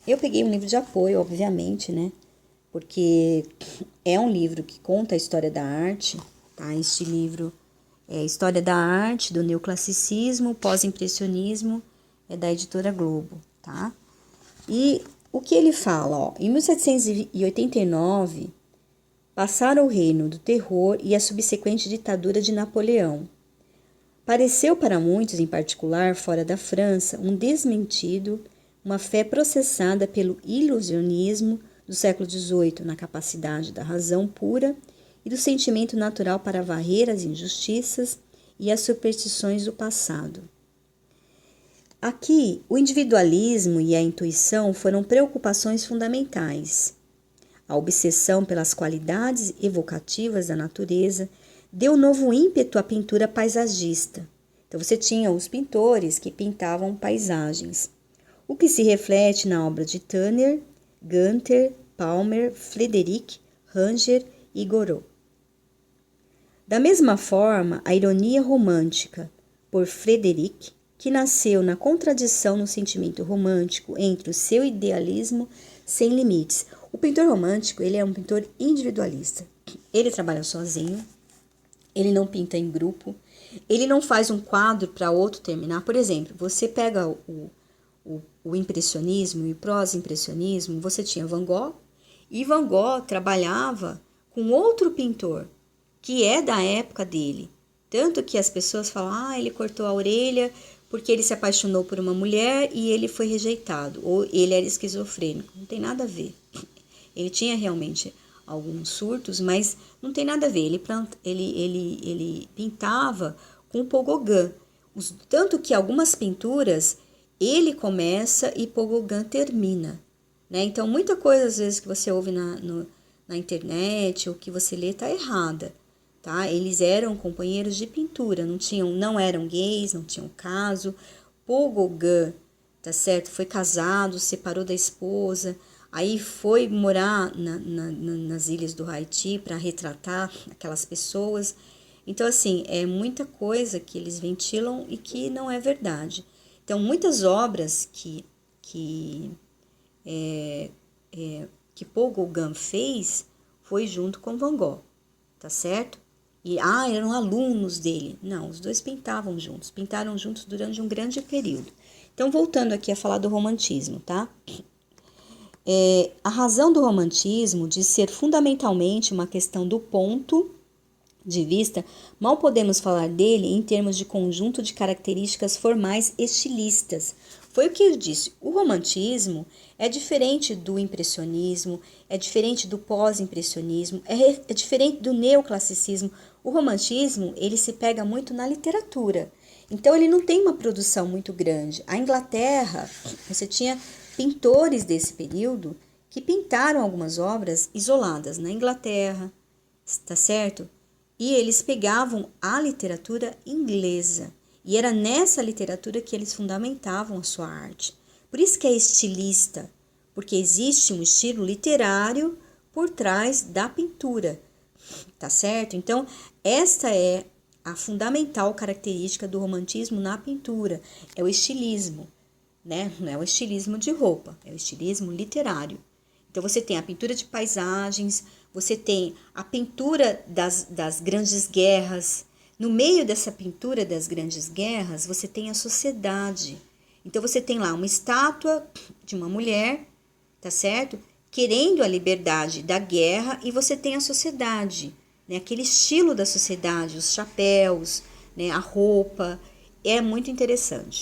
Eu peguei um livro de apoio, obviamente, né? Porque é um livro que conta a história da arte, tá? Este livro é História da Arte, do Neoclassicismo, Pós-Impressionismo, é da editora Globo, tá? E o que ele fala, ó, em 1789, passaram o reino do terror e a subsequente ditadura de Napoleão. Pareceu para muitos, em particular fora da França, um desmentido, uma fé processada pelo ilusionismo do século XVIII na capacidade da razão pura e do sentimento natural para varrer as injustiças e as superstições do passado. Aqui, o individualismo e a intuição foram preocupações fundamentais. A obsessão pelas qualidades evocativas da natureza deu novo ímpeto à pintura paisagista. Então você tinha os pintores que pintavam paisagens, o que se reflete na obra de Tanner, Gunther, Palmer, Frederick, Ranger e Corot. Da mesma forma, a ironia romântica, por Frederick, que nasceu na contradição no sentimento romântico entre o seu idealismo sem limites. O pintor romântico, ele é um pintor individualista. Ele trabalha sozinho, ele não pinta em grupo, ele não faz um quadro para outro terminar. Por exemplo, você pega o impressionismo e o pós-impressionismo, você tinha Van Gogh, e Van Gogh trabalhava com outro pintor, que é da época dele. Tanto que as pessoas falam, ele cortou a orelha porque ele se apaixonou por uma mulher e ele foi rejeitado, ou ele era esquizofrênico. Não tem nada a ver. Ele tinha realmente alguns surtos, mas não tem nada a ver. Ele pintava com o Paul Gauguin. Tanto que algumas pinturas ele começa e Paul Gauguin termina. Né? Então, muita coisa às vezes que você ouve na internet ou que você lê está errada. Tá? Eles eram companheiros de pintura, não eram gays, não tinham caso. Paul Gauguin, tá certo? Foi casado, separou da esposa, aí foi morar nas ilhas do Haiti para retratar aquelas pessoas. Então, assim, é muita coisa que eles ventilam e que não é verdade. Então, muitas obras que Paul Gauguin fez foi junto com Van Gogh, tá certo? E, eram alunos dele. Não, os dois pintaram juntos durante um grande período. Então, voltando aqui a falar do romantismo, tá? A razão do romantismo de ser fundamentalmente uma questão do ponto de vista, mal podemos falar dele em termos de conjunto de características formais estilistas. Foi o que eu disse, o romantismo é diferente do impressionismo, é diferente do pós-impressionismo, é diferente do neoclassicismo. O romantismo, ele se pega muito na literatura, então ele não tem uma produção muito grande. A Inglaterra, você tinha pintores desse período que pintaram algumas obras isoladas na Inglaterra, tá certo? E eles pegavam a literatura inglesa. E era nessa literatura que eles fundamentavam a sua arte. Por isso que é estilista, porque existe um estilo literário por trás da pintura, tá certo? Então, esta é a fundamental característica do romantismo na pintura, é o estilismo, né? Não é o estilismo de roupa, é o estilismo literário. Então, você tem a pintura de paisagens, você tem a pintura das grandes guerras. No meio dessa pintura das grandes guerras, você tem a sociedade. Então, você tem lá uma estátua de uma mulher, tá certo? Querendo a liberdade da guerra, e você tem a sociedade, né? Aquele estilo da sociedade, os chapéus, né? A roupa. É muito interessante.